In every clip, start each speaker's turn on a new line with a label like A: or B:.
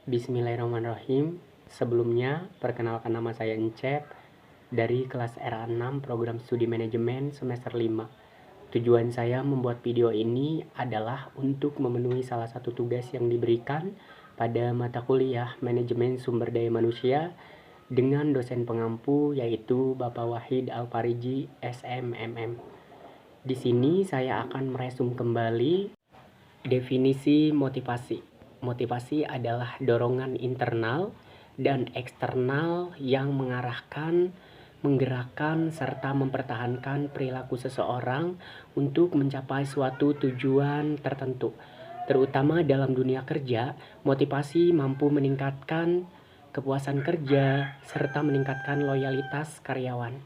A: Bismillahirrahmanirrahim. Sebelumnya, perkenalkan nama saya Encep dari kelas RA6 Program Studi Manajemen semester 5. Tujuan saya membuat video ini adalah untuk memenuhi salah satu tugas yang diberikan pada mata kuliah Manajemen Sumber Daya Manusia dengan dosen pengampu yaitu Bapak Wahid Alfariji SMMM. Di sini saya akan meresum kembali definisi motivasi. Motivasi adalah dorongan internal dan eksternal yang mengarahkan, menggerakkan, serta mempertahankan perilaku seseorang untuk mencapai suatu tujuan tertentu. Terutama dalam dunia kerja, motivasi mampu meningkatkan kepuasan kerja serta meningkatkan loyalitas karyawan.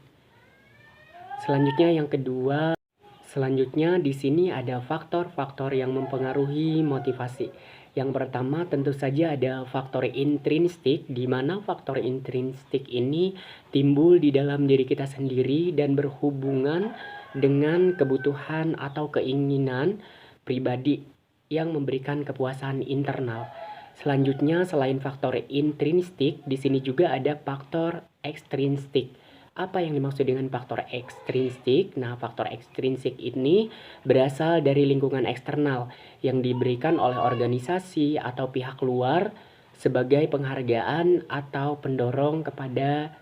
A: Selanjutnya di sini ada faktor-faktor yang mempengaruhi motivasi. Yang pertama tentu saja ada faktor intrinsik, di mana faktor intrinsik ini timbul di dalam diri kita sendiri dan berhubungan dengan kebutuhan atau keinginan pribadi yang memberikan kepuasan internal. Selanjutnya selain faktor intrinsik, di sini juga ada faktor ekstrinsik. Apa yang dimaksud dengan faktor ekstrinsik? Nah, faktor ekstrinsik ini berasal dari lingkungan eksternal yang diberikan oleh organisasi atau pihak luar sebagai penghargaan atau pendorong kepada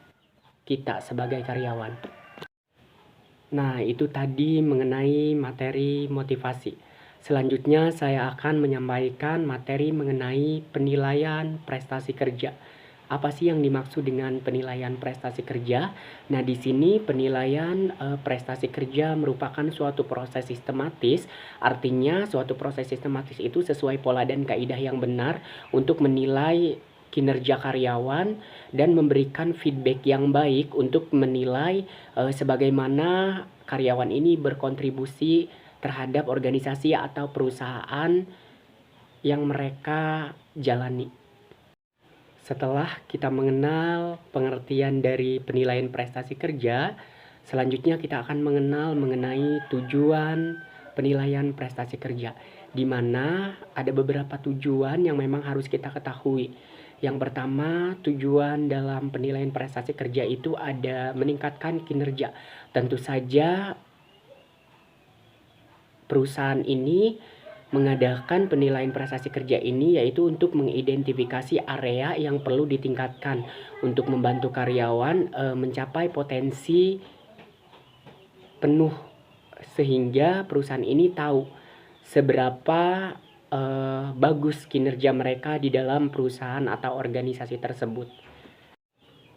A: kita sebagai karyawan. Nah, itu tadi mengenai materi motivasi. Selanjutnya saya akan menyampaikan materi mengenai penilaian prestasi kerja. Apa sih yang dimaksud dengan penilaian prestasi kerja? Nah, di sini penilaian prestasi kerja merupakan suatu proses sistematis. Artinya, suatu proses sistematis itu sesuai pola dan kaidah yang benar untuk menilai kinerja karyawan dan memberikan feedback yang baik untuk menilai sebagaimana karyawan ini berkontribusi terhadap organisasi atau perusahaan yang mereka jalani. Setelah kita mengenal pengertian dari penilaian prestasi kerja, selanjutnya kita akan mengenal mengenai tujuan penilaian prestasi kerja, di mana ada beberapa tujuan yang memang harus kita ketahui. Yang pertama, tujuan dalam penilaian prestasi kerja itu ada meningkatkan kinerja. Tentu saja perusahaan ini mengadakan penilaian prestasi kerja ini yaitu untuk mengidentifikasi area yang perlu ditingkatkan untuk membantu karyawan mencapai potensi penuh sehingga perusahaan ini tahu seberapa bagus kinerja mereka di dalam perusahaan atau organisasi tersebut.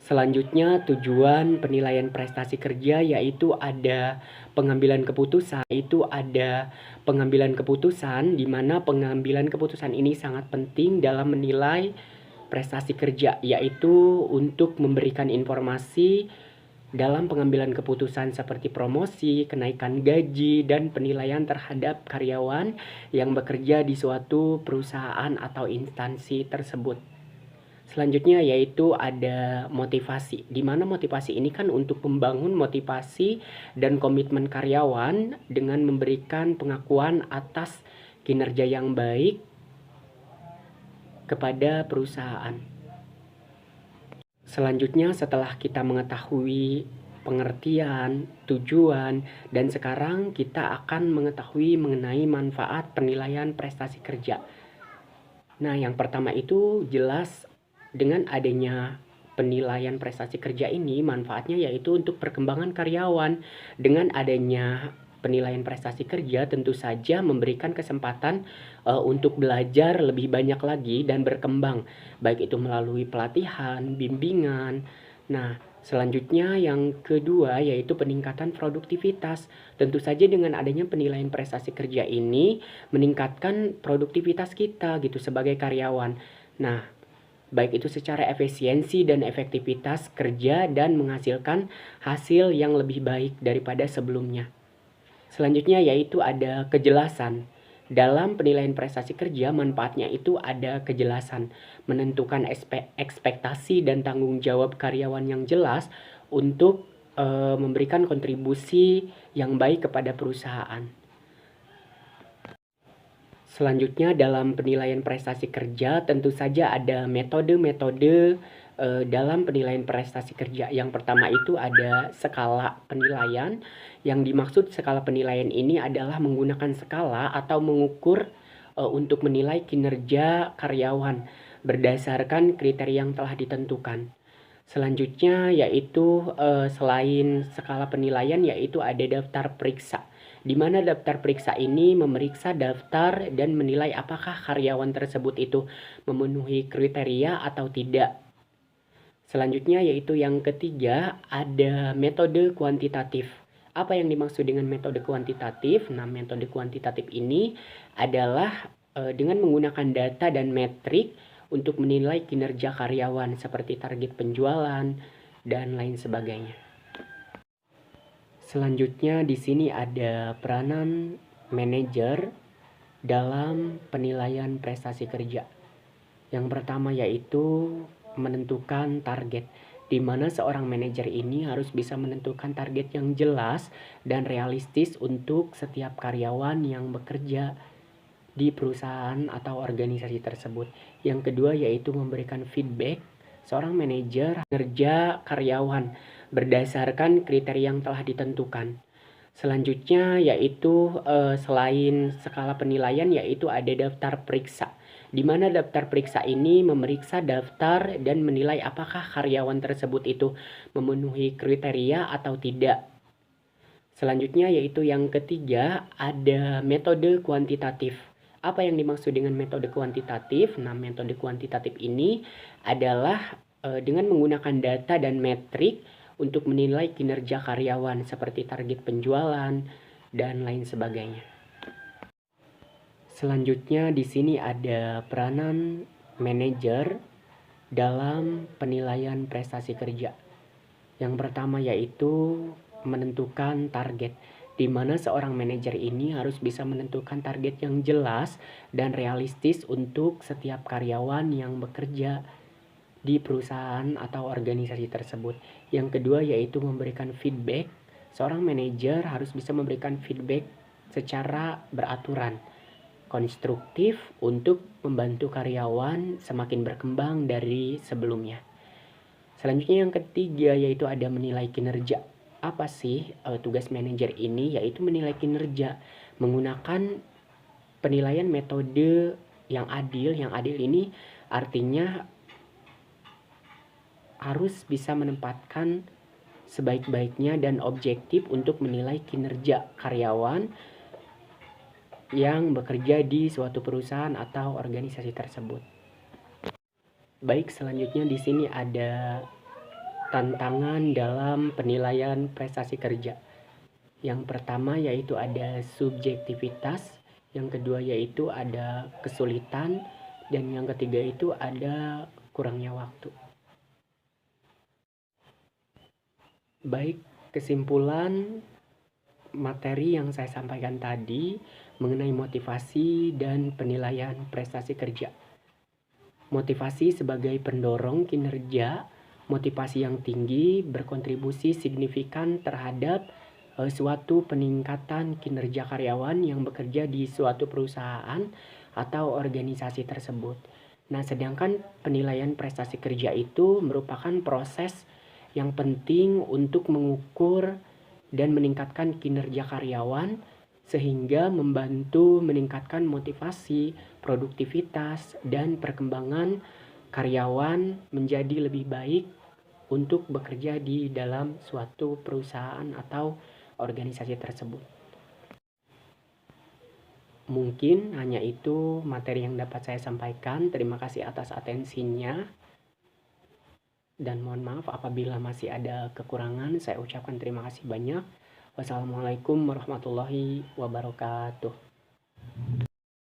A: Selanjutnya tujuan penilaian prestasi kerja yaitu ada pengambilan keputusan, di mana pengambilan keputusan ini sangat penting dalam menilai prestasi kerja, yaitu untuk memberikan informasi dalam pengambilan keputusan seperti promosi, kenaikan gaji, dan penilaian terhadap karyawan yang bekerja di suatu perusahaan atau instansi tersebut. Selanjutnya yaitu ada motivasi, di mana motivasi ini kan untuk membangun motivasi dan komitmen karyawan dengan memberikan pengakuan atas kinerja yang baik kepada perusahaan. Selanjutnya setelah kita mengetahui pengertian, tujuan, dan sekarang kita akan mengetahui mengenai manfaat penilaian prestasi kerja. Nah, yang pertama itu jelas dengan adanya penilaian prestasi kerja ini manfaatnya yaitu untuk perkembangan karyawan. Dengan adanya penilaian prestasi kerja tentu saja memberikan kesempatan untuk belajar lebih banyak lagi dan berkembang, baik itu melalui pelatihan, bimbingan. Nah, selanjutnya yang kedua yaitu peningkatan produktivitas. Tentu saja dengan adanya penilaian prestasi kerja ini meningkatkan produktivitas kita gitu sebagai karyawan. Nah, baik itu secara efisiensi dan efektivitas kerja dan menghasilkan hasil yang lebih baik daripada sebelumnya. Selanjutnya yaitu ada kejelasan. Dalam penilaian prestasi kerja, manfaatnya itu ada kejelasan, menentukan ekspektasi dan tanggung jawab karyawan yang jelas untuk memberikan kontribusi yang baik kepada perusahaan. Selanjutnya dalam penilaian prestasi kerja tentu saja ada metode-metode dalam penilaian prestasi kerja. Yang pertama itu ada skala penilaian. Yang dimaksud skala penilaian ini adalah menggunakan skala atau mengukur untuk menilai kinerja karyawan berdasarkan kriteria yang telah ditentukan. Selanjutnya yaitu selain skala penilaian yaitu ada daftar periksa, di mana daftar periksa ini memeriksa daftar dan menilai apakah karyawan tersebut itu memenuhi kriteria atau tidak. Selanjutnya yaitu yang ketiga ada metode kuantitatif. Apa yang dimaksud dengan metode kuantitatif? Nah, metode kuantitatif ini adalah dengan menggunakan data dan metrik untuk menilai kinerja karyawan seperti target penjualan dan lain sebagainya. Selanjutnya di sini ada peranan manajer dalam penilaian prestasi kerja. Yang pertama yaitu menentukan target, di mana seorang manajer ini harus bisa menentukan target yang jelas dan realistis untuk setiap karyawan yang bekerja di perusahaan atau organisasi tersebut. Yang kedua yaitu memberikan feedback. Seorang manajer kerja karyawan berdasarkan kriteria yang telah ditentukan. Selanjutnya yaitu selain skala penilaian yaitu ada daftar periksa, di mana daftar periksa ini memeriksa daftar dan menilai apakah karyawan tersebut itu memenuhi kriteria atau tidak. Selanjutnya yaitu yang ketiga ada metode kuantitatif. Apa yang dimaksud dengan metode kuantitatif? Nah, metode kuantitatif ini adalah dengan menggunakan data dan metrik untuk menilai kinerja karyawan seperti target penjualan dan lain sebagainya. Selanjutnya di sini ada peranan manajer dalam penilaian prestasi kerja. Yang pertama yaitu menentukan target, di mana seorang manajer ini harus bisa menentukan target yang jelas dan realistis untuk setiap karyawan yang bekerja di perusahaan atau organisasi tersebut. Yang kedua yaitu memberikan feedback. Seorang manajer harus bisa memberikan feedback secara beraturan, konstruktif untuk membantu karyawan semakin berkembang dari sebelumnya. Selanjutnya yang ketiga yaitu ada menilai kinerja. Apa sih tugas manajer ini? Yaitu menilai kinerja menggunakan penilaian metode yang adil. Yang adil ini artinya harus bisa menempatkan sebaik-baiknya dan objektif untuk menilai kinerja karyawan yang bekerja di suatu perusahaan atau organisasi tersebut. Baik, selanjutnya di sini ada tantangan dalam penilaian prestasi kerja. Yang pertama yaitu ada subjektivitas, yang kedua yaitu ada kesulitan, dan yang ketiga itu ada kurangnya waktu. Baik, kesimpulan materi yang saya sampaikan tadi mengenai motivasi dan penilaian prestasi kerja. Motivasi sebagai pendorong kinerja, motivasi yang tinggi berkontribusi signifikan terhadap suatu peningkatan kinerja karyawan yang bekerja di suatu perusahaan atau organisasi tersebut. Nah, sedangkan penilaian prestasi kerja itu merupakan proses yang penting untuk mengukur dan meningkatkan kinerja karyawan sehingga membantu meningkatkan motivasi, produktivitas, dan perkembangan karyawan menjadi lebih baik untuk bekerja di dalam suatu perusahaan atau organisasi tersebut. Mungkin hanya itu materi yang dapat saya sampaikan. Terima kasih atas atensinya. Dan mohon maaf apabila masih ada kekurangan. Saya ucapkan terima kasih banyak. Wassalamualaikum warahmatullahi wabarakatuh.